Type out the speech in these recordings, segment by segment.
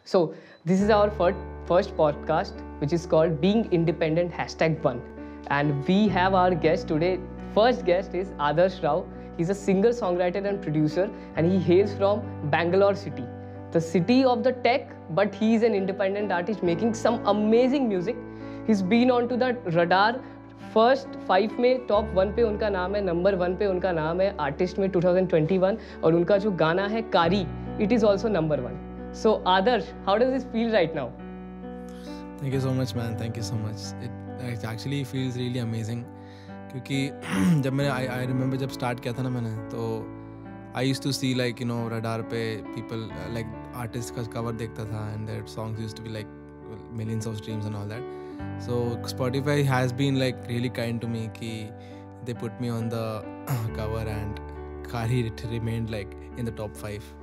So this is our first podcast, which is called Being Independent #1. And we have our guest today. First guest is Adarsh Rao. He's a singer, songwriter and producer, and he hails from Bangalore city, the city of the tech, but he is an independent artist making some amazing music. He's been on to the radar. First 5 में top 1 पे उनका नाम है, number 1 पे उनका नाम है artist में 2021, और उनका जो गाना है कारी, it is also number 1. So Adarsh, how does this feel right now? Thank you so much man, thank you so much. It actually feels really amazing, क्योंकि जब मैंने आई रिमेंबर जब स्टार्ट किया था ना मैंने, तो I used to see like radar पे पीपल लाइक आर्टिस्ट का कवर देखता था, and their songs used to be like millions of streams and all that. So Spotify has been like really kind to me ki they put me on the cover, and Kari it remained like in the top 5.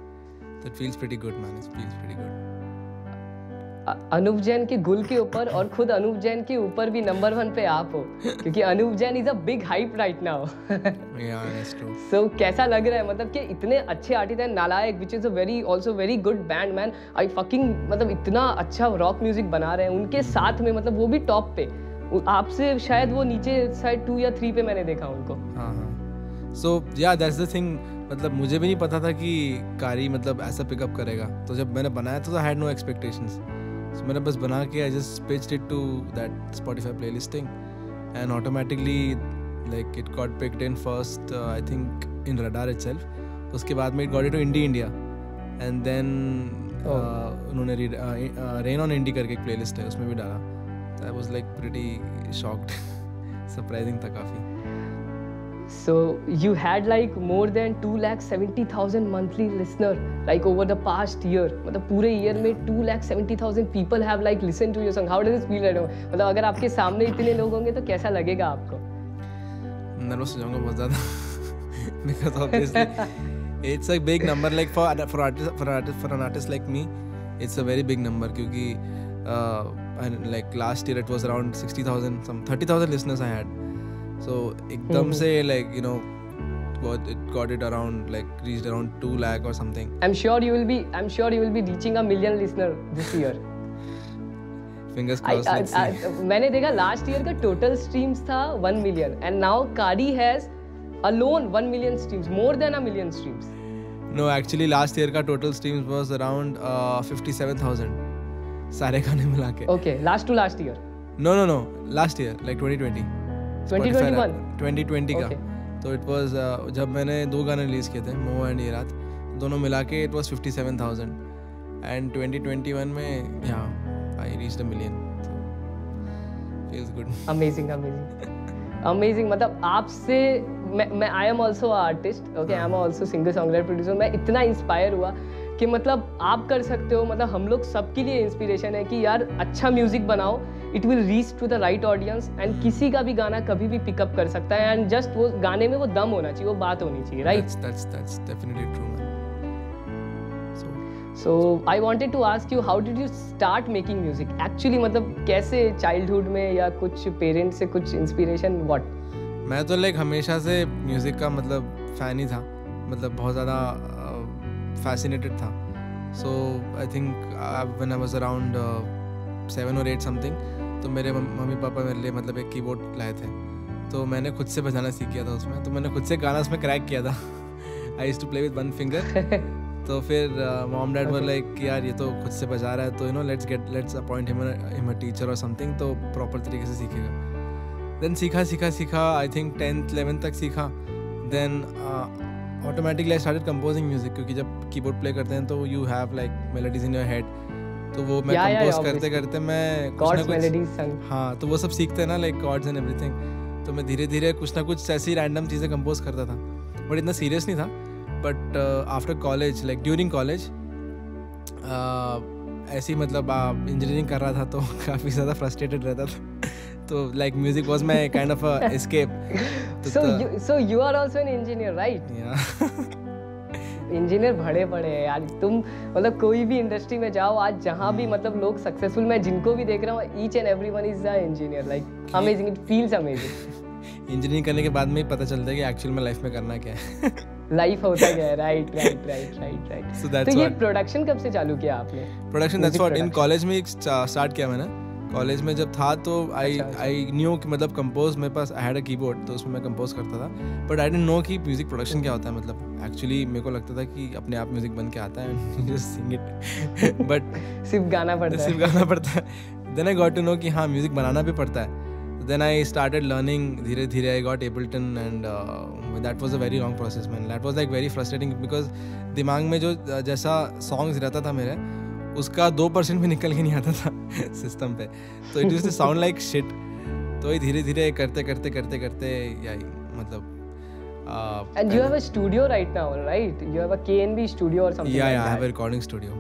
So it feels pretty good man, it feels pretty good. Anup Jain के गुल के ऊपर और खुद अनूप जैन के ऊपर भी number 1 पे आप हो, क्योंकि Anup Jain is a big hype right now. Yeah, that's true. So कैसा लग रहा है, मतलब कि इतने अच्छे आर्टिस्ट हैं, नालायक which is a very also very good band man. I fucking मतलब इतना अच्छा रॉक म्यूजिक बना रहे हैं, उनके साथ में मतलब वो भी टॉप पे, आपसे शायद वो नीचे साइड 2 या 3 पे मैंने देखा उनको. हाँ. So yeah, that's the thing. मतलब मुझे भी नहीं पता था कि कारी मतलब ऐसा पिकअप करेगा, तो जब मैंने बनाया तो I had no expectations. So मैंने बस बना के I just pitched it to that Spotify playlisting, and automatically like it got picked in first, I think in Radar itself. उसके बाद में it got into Indie India, and then उन्होंने Rain on Indie करके एक playlist है, उसमें भी डाला. So I was like pretty shocked. Surprising था काफ़ी. So you had like more than 2,70,000 monthly listener like over the past year. मतलब पूरे year में 2,70,000 people have like listened to your song. How does it feel right now? मतलब अगर आपके सामने इतने लोग होंगे तो कैसा लगेगा आपको? नर्वस हो जाऊंगा बहुत ज़्यादा, because obviously it's a big number. Like for an artist like me, it's a very big number, क्योंकि and like last year it was around 60,000, some 30,000 listeners I had. So एकदम से like it got it around like reached around 2 lakh or something. I'm sure you will be reaching 1 million listener this year. Fingers crossed. Let's see. मैंने देखा last year का total streams था 1 million, and now Kari has alone 1 million streams, more than 1 million streams. No, actually last year का total streams was around 57,000 सारे गाने मिला के. Okay, last to last year. No, last year like 2020. 2020 का. तो it was जब मैंने 2 गाने रिलीज किए थे, मो एंड ये रात, दोनों मिला के इट वाज 57,000, एंड 2021 में I reached 1 million. Feels good. Amazing. मतलब आपसे मैं I am also artist, okay, I am also singer songwriter producer. मैं इतना इंस्पायर हुआ कि मतलब आप कर सकते हो, मतलब हम लोग सबके लिए इंस्पिरेशन है कि यार अच्छा म्यूजिक बनाओ, it will reach to the right audience, and किसी का भी गाना कभी भी पिकअप कर सकता है, एंड जस्ट वो गाने में वो दम होना चाहिए, वो बात होनी चाहिए, right? That's definitely true, man. So I wanted to ask you, how did you start making music? Actually मतलब कैसे, चाइल्डहुड में या कुछ पेरेंट्स से कुछ इंस्पिरेशन, व्हाट? मैं तो लाइक हमेशा से म्यूजिक का मतलब फैन ही था, मतलब बहुत ज़्यादा fascinated था. So I think when I was around 7 or 8 something, तो मेरे मम्मी पापा मेरे लिए मतलब एक कीबोर्ड लाए थे, तो मैंने खुद से बजाना सीख किया था उसमें, तो मैंने खुद से गाना उसमें क्रैक किया था. I used to play with 1 finger. तो फिर मॉम डैड वर लाइक कि यार ये तो खुद से बजा रहा है, तो let's appoint him a teacher or something, तो प्रॉपर तरीके से सीखेगा. देन सीखा आई थिंक 10th 11th तक सीखा. Then automatically I started composing music, क्योंकि जब कीबोर्ड प्ले करते हैं तो you have like melodies in your head, तो वो मैं कंपोज करते करते मैं कॉर्ड्स, मेलोडीज, संग, हाँ, तो वो सब सीखते हैं ना, लाइक कॉर्ड्स एंड एवरीथिंग. तो मैं धीरे धीरे कुछ ना कुछ ऐसी रैंडम चीज़ें कंपोज करता था, बट इतना सीरियस नहीं था. But after college, like during college, ऐसी मतलब इंजीनियरिंग कर रहा था, तो काफ़ी ज़्यादा फ्रस्ट्रेटेड रहता था. तो like music was my kind of a escape. So you are also an engineer, right? Yeah. Engineer बड़े हैं यार तुम, मतलब कोई भी इंडस्ट्री में जाओ आज, जहाँ भी मतलब लोग सक्सेसफुल, मैं जिनको भी देख रहा हूँ, each and everyone is a engineer. Like amazing, it feels amazing. Engineering करने के बाद में ही पता चलता है कि एक्चुअल में लाइफ में करना क्या है. लाइफ होता गया है. राइट. So that's तो ये what- प्रोडक्शन कब से चालू किया आपने? Production that's Music what in production. College में स्टार्ट किया मैंने. कॉलेज में जब था तो आई न्यू कि मतलब कंपोज मेरे पास आई हैड अ कीबोर्ड तो उसमें मैं कंपोज करता था. बट आई डिडंट नो कि म्यूजिक प्रोडक्शन क्या होता है. मतलब एक्चुअली मेरे को लगता था कि अपने आप म्यूजिक बन के आता है and just sing it. But सिर्फ गाना पड़ता है. सिर्फ गाना पड़ता है. Then I got to know कि हाँ म्यूजिक बनाना भी पड़ता है. देन आई स्टार्टेड लर्निंग धीरे धीरे. I got Ableton and that was a very long process man. That was like very frustrating because दिमाग में जो जैसा सॉन्ग्स रहता था मेरे उसका 2% भी निकल के नहीं आता था सिस्टम पे. तो it used to sound like shit. तो ये धीरे धीरे करते या मतलब And you have a studio right now, right? You have a KNB studio or something like I that. have a recording studio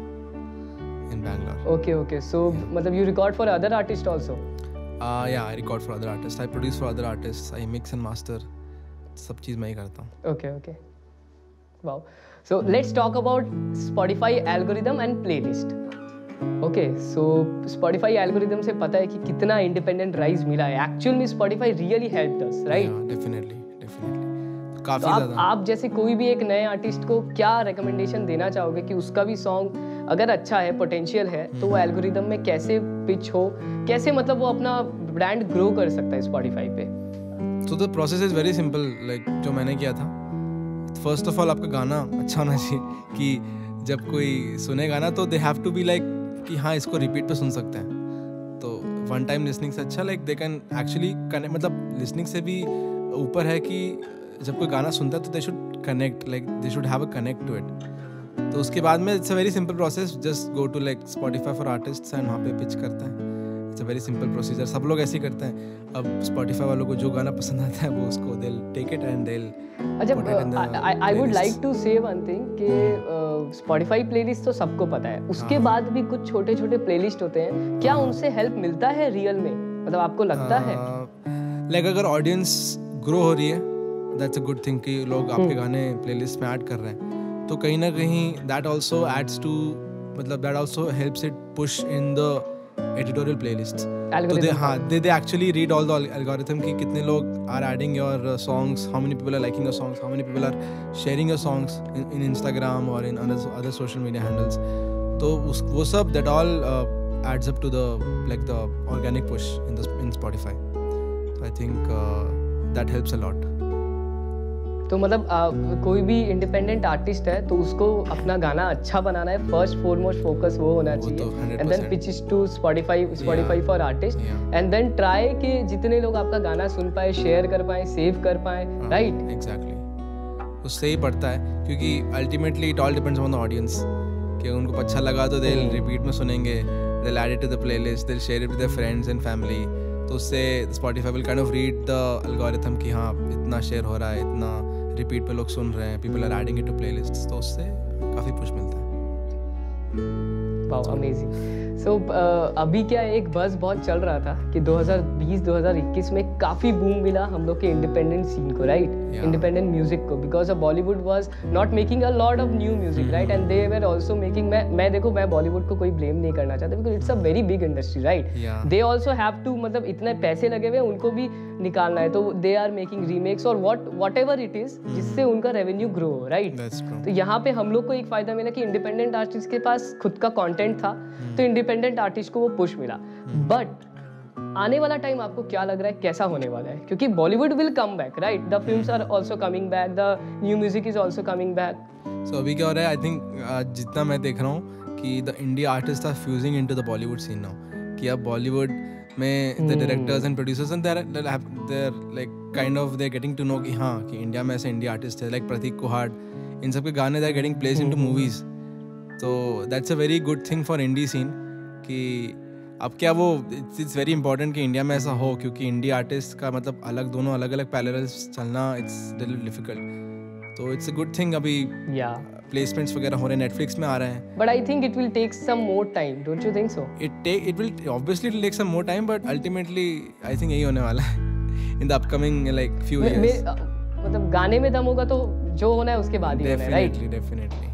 in Bangalore. Okay. So मतलब you record for other artists also? I record for other artists. I produce for other artists. I mix and master. सब चीज़ मैं ही करता हूँ. Okay. Wow. So let's talk about Spotify algorithm and playlist. Okay, so Spotify algorithm से पता है कि कितना independent rise मिला है. Actually में Spotify really helped us, right? Yeah, definitely. काफी तो ज़्यादा. आप जैसे कोई भी एक नए आर्टिस्ट को क्या रिकमेंडेशन देना चाहोगे कि उसका भी सॉन्ग अगर अच्छा है, पोटेंशियल है, तो वो एल्गोरिदम में कैसे पिच हो, कैसे मतलब वो अपना ब्रांड ग्रो कर सकता है स्पॉटिफाई पे? So the process is very simple. Like जो मैंने किया था, फर्स्ट ऑफ ऑल आपका गाना अच्छा होना चाहिए कि जब कोई सुनेगा ना तो they have to be like कि हाँ इसको रिपीट पे सुन सकते हैं. तो वन टाइम लिसनिंग से अच्छा like they can actually connect. मतलब लिसनिंग से भी ऊपर है कि जब कोई गाना सुनता है तो they should connect, like they should have a connect to it. तो उसके बाद में it's a very simple process. Just go to like Spotify for artists and वहाँ पे पिच करता है. It's a very simple procedure. सब लोग ऐसे ही करते हैं. अब स्पॉटिफाई वालों को जो गाना पसंद आता है वो उसको they will take it and they will. अच्छा, I would like to say one thing कि स्पॉटिफाई प्लेलिस्ट तो सबको पता है, उसके बाद भी कुछ छोटे छोटे प्लेलिस्ट होते हैं. क्या उनसे हेल्प मिलता है रियल में? मतलब आपको लगता है लाइक अगर ऑडियंस ग्रो हो रही है दैट्स अ गुड थिंग कि लोग आपके गाने प्लेलिस्ट में ऐड कर रहे हैं. तो कहीं ना कहीं दैट आल्सो एड्स टू मतलब that also helps it push in the editorial playlist. तो they actually read all the algorithm कि कितने लोग are adding your songs, how many people are liking your songs, how many people are sharing your songs in Instagram or in other social media handles. तो वो सब that all adds up to the like the organic push in Spotify. So I think that helps a lot. तो मतलब कोई भी independent artist है तो उसको अपना गाना अच्छा बनाना है. फर्स्ट फॉरमोस्ट फोकस वो होना चाहिए. And then pitch to Spotify for artist and then try कि जितने लोग आपका गाना सुन पाए, शेयर कर पाए, सेव कर पाए. Right, exactly. उससे ही पड़ता है क्योंकि ultimately it all depends on the audience कि उनको अच्छा लगा तो दे रिपीट में सुनेंगे, they will add it to the playlist, they will share it with their friends and family. तो उससे Spotify will kind of read the algorithm कि हाँ इतना शेयर हो रहा है, इतना रिपीट पे लोग सुन रहे हैं, people are adding it to playlists. तो उससे काफ़ी पुश मिलता है. Wow, amazing. सो अभी क्या एक बज़ बहुत चल रहा था कि 2020-2021 में काफ़ी बूम मिला हम लोग के इंडिपेंडेंट सीन को, राइट? इंडिपेंडेंट म्यूजिक को, because Bollywood was not making a lot of new music, right? And they were also making. मैं बॉलीवुड को कोई ब्लेम नहीं करना चाहता because it's a very big industry, right? They also have to, मतलब इतने पैसे लगे हुए हैं उनको भी निकालना है, तो दे आर मेकिंग रीमेक्स और वॉट एवर इट इज जिससे उनका रेवेन्यू ग्रो हो, राइट? तो यहाँ पे हम लोग को एक फायदा मिला कि इंडिपेंडेंट आर्टिस्ट के पास खुद का कंटेंट था, तो इंडिपेंडेंट आर्टिस्ट को वो पुश मिला. बट आने वाला टाइम आपको क्या लग रहा है कैसा होने वाला है? क्योंकि Bollywood will come back, right? The films are also coming back, the new music is also coming back. So अभी क्या हो रहा है, आई थिंक जितना मैं देख रहा हूँ कि the India artist are fusing into the Bollywood scene now. कि अब बॉलीवुड में the directors and producers and their like kind of they getting to know कि हाँ कि इंडिया में ऐसे इंडिया आर्टिस्ट है लाइक प्रतीक कुहाड़, इन सब के गाने they are getting place into movies. तो that's a very good thing for indie scene कि अब क्या वो इट्स वेरी इंपॉर्टेंट कि इंडिया में ऐसा हो, क्योंकि इंडिया आर्टिस्ट का मतलब दोनों अलग अलग पैरेलल्स चलना इट्स लिटिल डिफिकल्ट. तो इट्स अ गुड थिंग अभी प्लेसमेंट्स वगैरह हो रहे हैं, नेटफ्लिक्स में आ रहे हैं. But I think it will take some more time, don't you think so? It will obviously take some more time, but ultimately I think यही होने वाला है in the upcoming like few years. मतलब गाने में दम होगा तो जो होना है उसके बाद ही होना है, राइट? डेफिनेटली.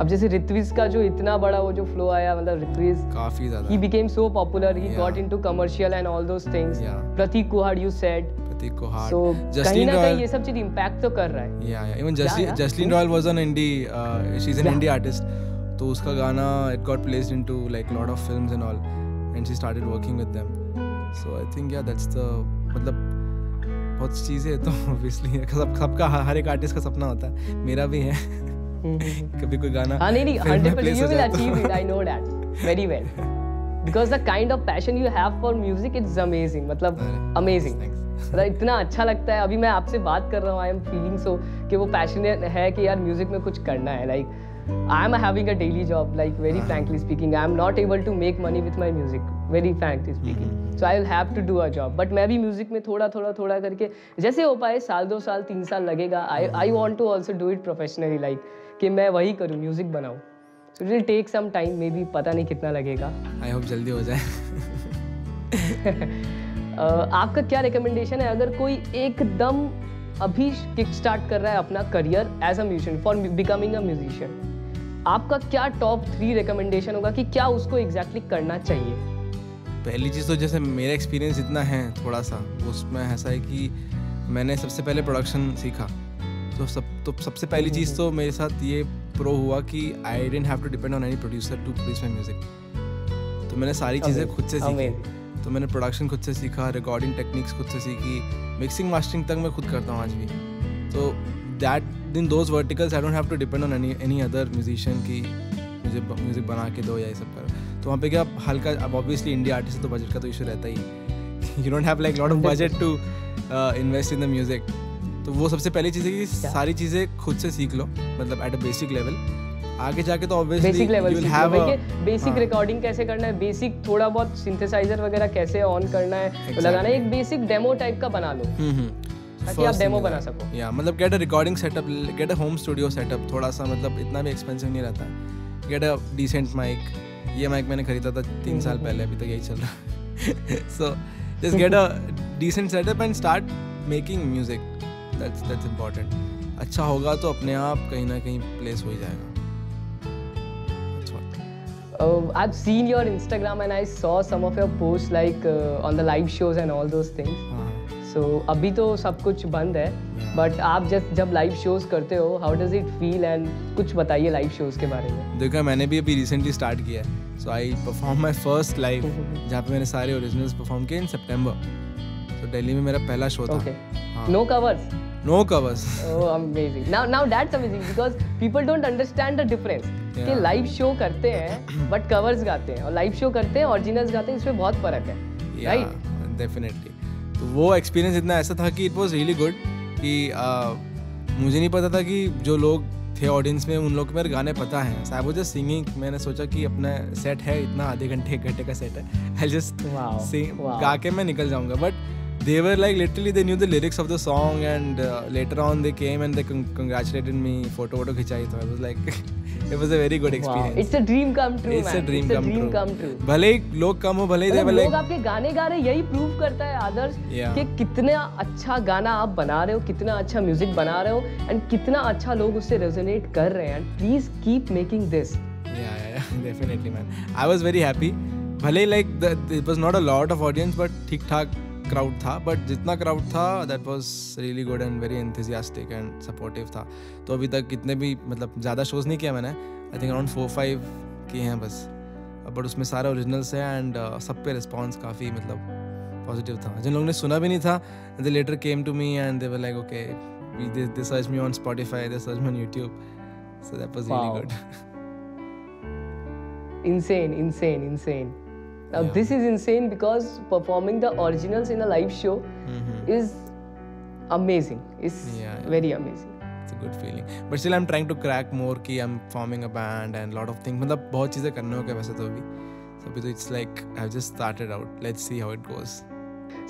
अब जैसे ऋत्विज का जो इतना बड़ा वो जो फ्लो आया, मतलब ऋत्विज काफी ज्यादा he became so popular, he Yeah. got into commercial and all those things. Yeah. Pratik Kuhad you said. प्रतीक को हार्ड So कहीं जस्टिन ना कहीं रॉयल ये सब चीज इम्पैक्ट तो कर रहा है. या even yeah. Justin Royal was an indie she is an Yeah. Indie artist तो उसका गाना it got placed into like lot of films and all and she started working with them so I think yeah that's the मतलब बहुत चीज़ें तो obviously सबका हर एक artist का सपना होता है मेरा भी है कभी कोई गाना हाँ नहीं 100% you will achieve it, I know that very well. Because the kind of passion you have for music, it's amazing. मतलब amazing. मतलब इतना अच्छा लगता है. अभी मैं आपसे बात कर रहा हूँ, I am feeling so कि वो passionate है कि यार म्यूजिक में कुछ करना है. Like I am having a daily job. Like very frankly speaking, I am not able to make money with my music. Very frankly speaking. So I will have to do a job. But मैं भी music में थोड़ा करके जैसे हो पाए, साल 2 साल 3 साल लगेगा. I want to also do it professionally. Like कि मैं वही करूँ, म्यूजिक बनाऊँ. So it will take some time, maybe पता नहीं कितना लगेगा. आई होप जल्दी हो जाए आपका क्या रिकमेंडेशन है अगर कोई एकदम अभी किक स्टार्ट कर रहा है अपना career as a musician for becoming a musician, आपका क्या टॉप 3 रिकमेंडेशन होगा कि क्या उसको एग्जैक्टली करना चाहिए? पहली चीज़ तो जैसे मेरा एक्सपीरियंस इतना है थोड़ा सा उसमें ऐसा है कि मैंने सबसे पहले प्रोडक्शन सीखा तो सबसे पहली चीज़ तो मेरे साथ ये प्रो हुआ कि I didn't have to depend on any producer to produce my music. तो मैंने सारी चीज़ें खुद से सीखी. तो मैंने प्रोडक्शन खुद से सीखा, रिकॉर्डिंग टेक्निक्स खुद से सीखी, मिक्सिंग मास्टरिंग तक मैं खुद करता हूँ आज भी. तो that in those verticals I don't have to depend on any other musician की मुझे म्यूजिक बना के दो या ये सब करो. तो वहाँ पे क्या हल्का, अब ऑब्वियसली इंडिया आर्टिस्ट है तो बजट का तो इशू रहता ही. You don't have like lot of budget to invest in the music. तो वो सबसे पहली चीज़ है कि सारी चीज़ें खुद से सीख लो, मतलब एट अ बेसिक लेवल. आगे जाके तो obviously basic level you will have basic recording कैसे करना है, बेसिक थोड़ा बहुत सिंथेसाइजर वगैरह कैसे ऑन करना है, लगाना है, एक बेसिक डेमो टाइप का बना लो ताकि आप डेमो बना सको. या मतलब get a recording setup, get a home studio setup. थोड़ा सा मतलब इतना भी एक्सपेंसिव नहीं रहता. Get a decent mic. ये माइक मैंने खरीदा था 3 साल पहले, अभी तक यही चल रहा है. So just get a decent setup and start making music. That's important. अच्छा होगा तो अपने आप कहीं ना कहीं प्लेस हो ही जाएगा. I've seen your Instagram and I saw some of your posts like on the live shows and all those things. So अभी तो सब कुछ बंद है, but आप जब लाइव शोज करते हो, how does it feel and कुछ बताइए लाइव शोज के बारे में. देखा मैंने भी अभी रिसेंटली स्टार्ट किया है. So I performed my first live जहाँ पे मैंने सारे ओरिजिनल्स परफॉर्म किए इन सितंबर. तो दिल्ली में मेरा पहला शो था. No covers. No covers. Oh, amazing. Now that's amazing because people don't understand the difference. कि लाइव शो करते हैं बट कवर्स गाते हैं और लाइव शो करते हैं ओरिजिनल्स गाते हैं, इसमें बहुत फर्क है. राइट? डेफिनेटली. तो वो एक्सपीरियंस इतना ऐसा था कि इट वाज रियली गुड कि मुझे नहीं पता था कि जो लोग थे ऑडियंस में उन लोग को मेरे गाने पता हैं. सो आई वाज जस्ट सिंगिंग. मैंने सोचा कि अपना सेट है इतना, आधे घंटे 1 घंटे का सेट है, आई जस्ट गा के मैं निकल जाऊंगा. But they were like literally they knew the lyrics of the song and later on they came and they congratulated me, photo खिंचाई. तो I was like it was a very good experience. It's a dream come true. It's a dream come true. true. भले ही लोग कम हो, भले ही लोग आपके गाने गा रहे, यही प्रूव करता है आदर्श कि कितना अच्छा गाना आप बना रहे हो, कितना अच्छा म्यूजिक बना रहे हो एंड कितना अच्छा लोग उससे रेजोनेट कर रहे हैं. And please keep making this. Yeah, definitely man. I was very happy. भले like it was not a lot of audience but ठीक ठाक क्राउड था. बट जितना क्राउड था that was really good and very enthusiastic and supportive था. तो अभी तक कितने भी मतलब ज़्यादा शोज़ नहीं किया मैंने, आई थिंक अराउंड 4-5 किए हैं बस. बट उसमें सारे ओरिजिनल्स हैं एंड सब पे रिस्पॉन्स काफ़ी मतलब पॉजिटिव था. जिन लोगों ने सुना भी नहीं था they later came to me and they were like okay they search me on Spotify, they search me on YouTube. So that was really good. Insane. Now this is insane because performing the originals in a live show is amazing. It's very amazing. It's a good feeling. But still I'm trying to crack more कि I'm forming a band and lot of things. मतलब बहुत चीज़ें करने होंगे वैसे तो अभी. So अभी तो it's like I've just started out. Let's see how it goes.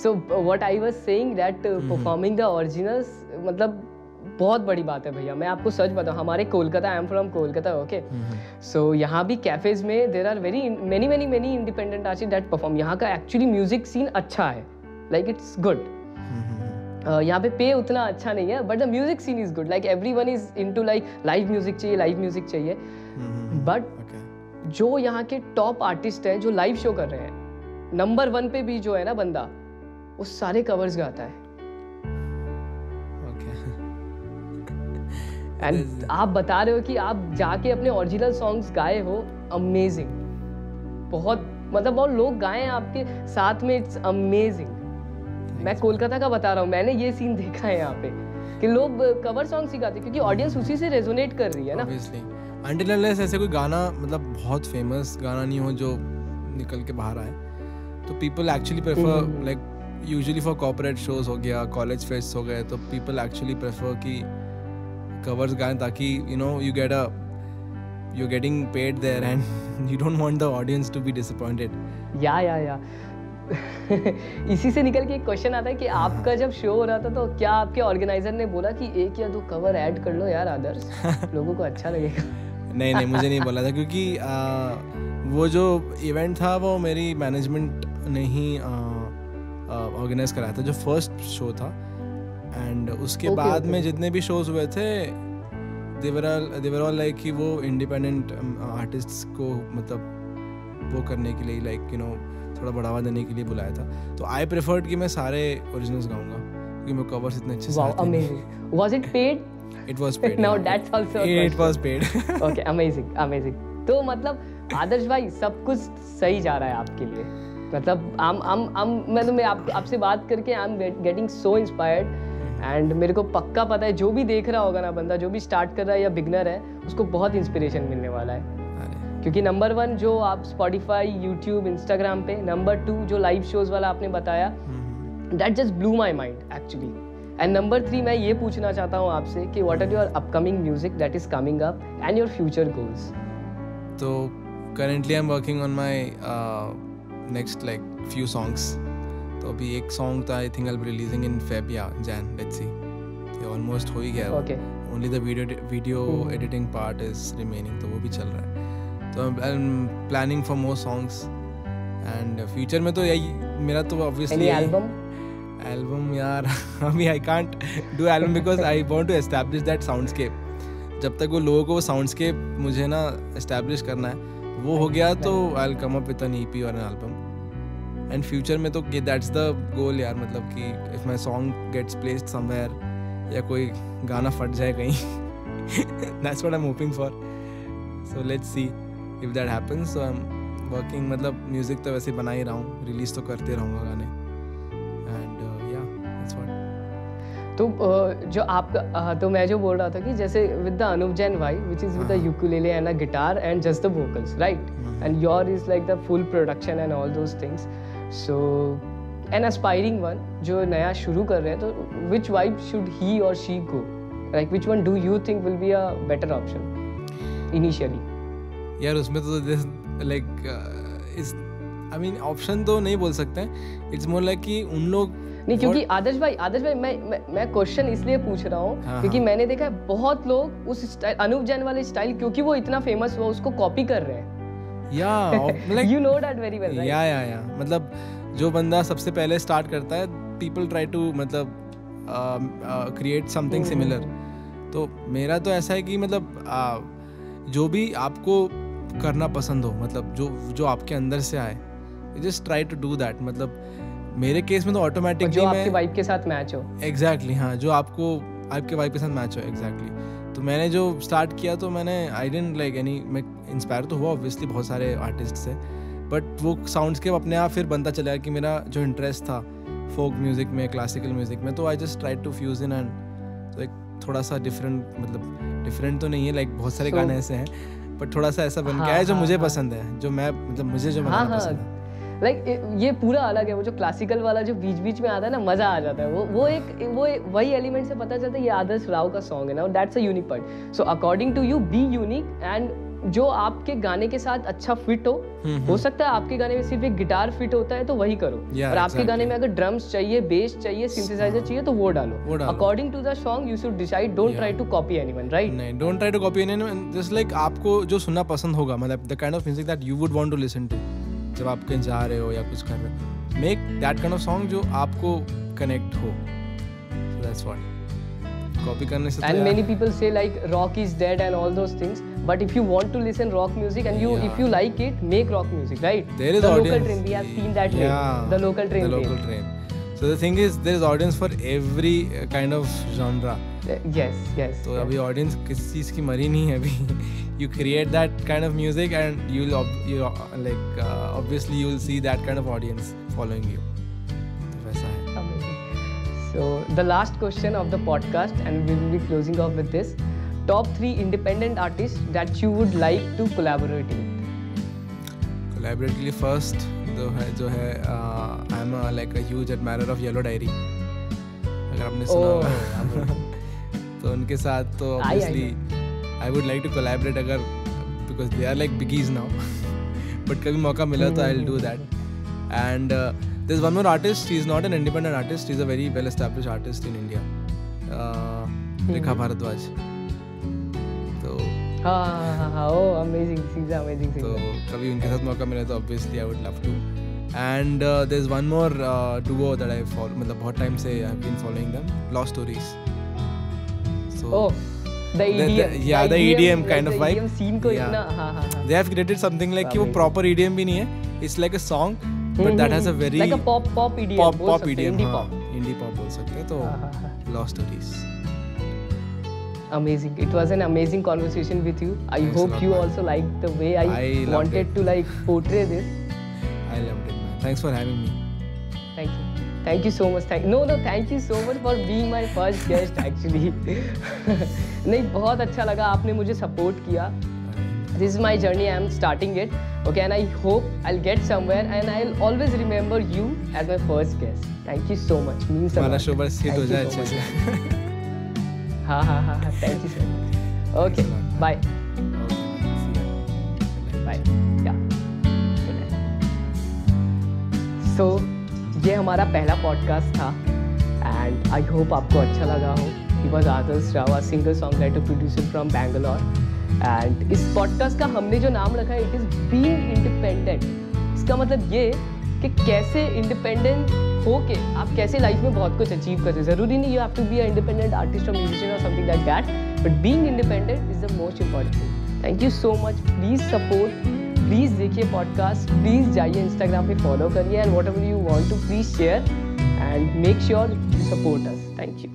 So what I was saying that performing the originals मतलब बहुत बड़ी बात है भैया. मैं आपको सच बताऊँ, हमारे Kolkata, I am from Kolkata, okay. So यहाँ भी कैफेज में there are very many independent artist that perform. यहाँ का एक्चुअली म्यूजिक सीन अच्छा है, लाइक इट्स गुड. यहाँ पे पे उतना अच्छा नहीं है, but the music scene is good, like everyone is into like live music चाहिए, बट जो यहाँ के टॉप आर्टिस्ट हैं जो लाइव शो कर रहे हैं, नंबर 1 पे भी जो है ना बंदा, वो सारे कवर्स गाता है। एंड आप बता रहे हो कि आप जाके अपने ओरिजिनल सॉन्ग्स गाए हो, अमेजिंग, बहुत मतलब, और लोग गाए हैं आपके साथ में, इट्स अमेजिंग। मैं कोलकाता का बता रहा हूँ, मैंने ये सीन देखा है यहाँ पे कि लोग कवर सॉन्ग सिखाते क्योंकि ऑडियंस उसी से रेजोनेट कर रही है ना। Obviously. Until unless ऐसे कोई गाना मतलब बहुत फेमस गाना नहीं हो जो निकल के बाहर आए, तो people actually prefer, like usually for corporate shows हो गया, कॉलेज फेस्ट हो गए, तो पीपल एक्चुअली प्रेफर कि कवर्स गाएं ताकि you're getting paid there and you don't want the audience to be disappointed. या इसी से निकल के एक क्वेश्चन आता है कि आपका जब शो हो रहा था तो क्या आपके ऑर्गेनाइजर ने बोला कि 1 या 2 कवर ऐड कर लो यार आदर्श, लोगों को अच्छा लगेगा? नहीं मुझे नहीं बोला था, क्योंकि वो जो इवेंट था वो मेरी मैनेजमेंट ने ही ऑर्गेनाइज कराया था, जो फर्स्ट शो था। एंड उसके बाद में जितने भी शोज हुए थे, they were all like कि वो इंडिपेंडेंट आर्टिस्ट्स को मतलब वो करने के लिए, लाइक यू नो, थोड़ा बढ़ावा देने के लिए बुलाया था। तो आई प्रेफर्ड कि मैं सारे ओरिजिनल्स गाऊंगा क्योंकि मैं कवर्स इतने अच्छे से आते हैं। Amazing. Was it paid? It was paid. Now that's also a question. It was paid. Okay, amazing. तो मतलब आदर्श भाई सब कुछ सही जा रहा है आपके लिए, मतलब मैं आपसे बात करके I am getting so inspired, and मेरे को पक्का पता है जो भी देख रहा होगा ना बंदा, जो भी स्टार्ट कर रहा है या बिगनर है, उसको बहुत इंस्पिरेशन मिलने वाला है। क्योंकि नंबर 1 जो आप स्पॉटिफाई, यूट्यूब, इंस्टाग्राम पे, नंबर 2 जो लाइव शोज वाला आपने बताया, that just blew my mind actually. And number 3 मैं ये पूछना चाहता हूँ आपसे कि what are your upcoming music that is coming up and your future goals? तो currently I am working on my next like few songs. तो अभी एक सॉन्ग था, I think I will be releasing in Feb या Jan, let's see. ये almost हो ही गया है। Okay, only the video editing part is remaining, तो वो भी चल रहा है। तो I am planning for more songs and future में तो यही मेरा तो ऑब्वियसली एल्बम यार अभी I can't do album because I want to establish that soundscape. जब तक वो लोगों को वो साउंडस्केप मुझे ना एस्टैब्लिश करना है, वो हो गया तो I will come up with an EP और एन एल्बम। एंड फ्यूचर में तो दैट्स द गोल यार, मतलब कि if my song gets placed somewhere या कोई गाना फट जाए कहीं that's what I am hoping for. So let's see if that happens. So I am working, मतलब म्यूजिक तो वैसे बना ही रहा हूँ, रिलीज तो करते रहूँगा गाने। तो जो आपका तो मैं जो बोल रहा था कि जैसे with the Anuv Jain vibe which is with the ukulele and a guitar and just the vocals, right? And your is like the full production and all those things. So an aspiring one जो नया शुरू कर रहे हैं, तो which vibe should he और she go, like which one do you think will be a better option initially? यार उसमें तो this like is, I mean option तो नहीं बोल सकते, इट्स मोर लाइक कि उन लोग नहीं, क्योंकि आदर्श भाई मैं क्वेश्चन इसलिए पूछ रहा हूँ क्योंकि मैंने देखा है बहुत लोग उस स्टाइल, अनुव जैन वाले स्टाइल, क्योंकि वो इतना फेमस हुआ, उसको कॉपी कर रहे हैं। या you know that very well, right? या मतलब जो बंदा सबसे पहले स्टार्ट करता है, पीपल ट्राई टू मतलब क्रिएट समथिंग सिमिलर। तो मेरा तो ऐसा है कि मतलब जो भी आपको करना पसंद हो, मतलब जो आपके अंदर से आए, just try to do that. मतलब मेरे केस में तो ऑटोमेटिकली जो आपके वाइब के साथ मैच हो। एग्जैक्टली हाँ, जो आपके वाइब के साथ मैच हो, एग्जैक्टली। तो मैंने जो स्टार्ट किया, तो मैंने आई डिडंट लाइक एनी, मैं इंस्पायर तो हुआ ऑब्वियसली बहुत सारे आर्टिस्ट से, बट वो साउंडस्केप अपने आप फिर बनता चला कि मेरा जो इंटरेस्ट था फोक म्यूजिक में, क्लासिकल म्यूजिक में, तो I just try to fuse in and like थोड़ा सा डिफरेंट, मतलब डिफरेंट तो नहीं है, लाइक बहुत सारे गाने ऐसे हैं, बट थोड़ा सा ऐसा बन गया है जो मुझे पसंद है, जो मैं मतलब मुझे जो बनाना पसंद है। लाइक ये पूरा अलग है, वो जो क्लासिकल वाला जो बीच में आता है ना, मजा आ जाता है। वो वही एलिमेंट से पता चलता है ये आदर्श राव का सॉन्ग है ना, that's a unique part. So according to you be unique, and जो आपके गाने के साथ अच्छा फिट हो सकता है आपके गाने में सिर्फ एक गिटार फिट होता है तो वही करो, और आपके गाने में अगर ड्रम्स चाहिए, बेस चाहिए, सिंथेसाइजर चाहिए तो वो डालो। According to the song you should decide, don't try to copy anyone, right? नहीं, don't try to copy anyone, just like आपको जो सुनना पसंद होगा, मतलब the kind of music that you would want to listen to जब आप कहीं जा रहे हो या कुछ कर रहे हो, make that kind of song जो आपको कनेक्ट हो। that's what. Copy करने से तो And यार many people say like rock is dead and all those things. But if you want to listen rock music and Yeah. if you like it, make rock music, right? there is the audience. local train. We have seen that train. Yeah, The local train. The local train. So the thing is, there is audience for every kind of genre. Yes, yes. तो yes. अभी audience किसी चीज़ की मरी नहीं है अभी. You create that kind of music and you'll obviously you'll see that kind of audience following you. तो वैसा है. Amazing. So the last question of the podcast, and we will be closing off with this. Top 3 independent artists that you would like to collaborate with. Collaborate के लिए first जो है I'm like a huge admirer of Yellow Diary. अगर आपने सुना होगा. तो उनके साथ तो obviously I would like to collaborate अगर because they are like biggies now. But कभी मौका मिला तो I'll do that. And there's one more artist. He's not an independent artist. He's a very well-established artist in India. Rekha Bharadwaj. तो Oh, amazing. She's an amazing तो singer. कभी उनके साथ मौका मिला तो obviously I would love to. And there's one more duo that I follow. मतलब बहुत time से I've been following them. Lost Stories. So Oh, the EDM. the EDM kind of the vibe. EDM scene को Yeah. इतना हाँ. They have created something like कि वो Amazing. proper EDM भी नहीं है. It's like a song, but that has a very like a pop EDM. pop बोल सकते हैं, EDM. indie हाँ, pop. indie pop बोल सकते हैं. तो हाँ. Lost Stories. Amazing. It was an amazing conversation with you. I Thanks a hope lot, you man. also liked the way I loved wanted it. to like portray this. I loved it, man. Thanks for having me. Thank you. Thank you so much. Thank you so much for being my first guest actually. नहीं बहुत अच्छा लगा आपने मुझे support किया. This is my journey. I am starting it. Okay, and I hope I'll get somewhere and I'll always remember you as my first guest. Thank you so much. Means a हमारा lot. show बस hit Thank हो you जाए so अच्छे much. से. हाँ. Thank you so much. Okay. Thanks a lot. Bye. Okay, man. See ya. Good night. Bye. Yeah. Good night. So ये हमारा पहला पॉडकास्ट था एंड आई होप आपको अच्छा लगा हो. He was Adarsh Rao, singer song writer producer from Bangalore. And इस podcast का हमने जो नाम रखा है इट इज़ बीइंग इंडिपेंडेंट. इसका मतलब ये कि कैसे इंडिपेंडेंट हो के आप कैसे लाइफ में बहुत कुछ अचीव करते. ज़रूरी नहीं you have to be a independent artist और म्यूजिशियन और something like that, but being independent is the most important thing. Thank you so much. Please support, please देखिए पॉडकास्ट, प्लीज़ जाइए इंस्टाग्राम पे फॉलो करिए and whatever you want to please share and make sure you support us. Thank you.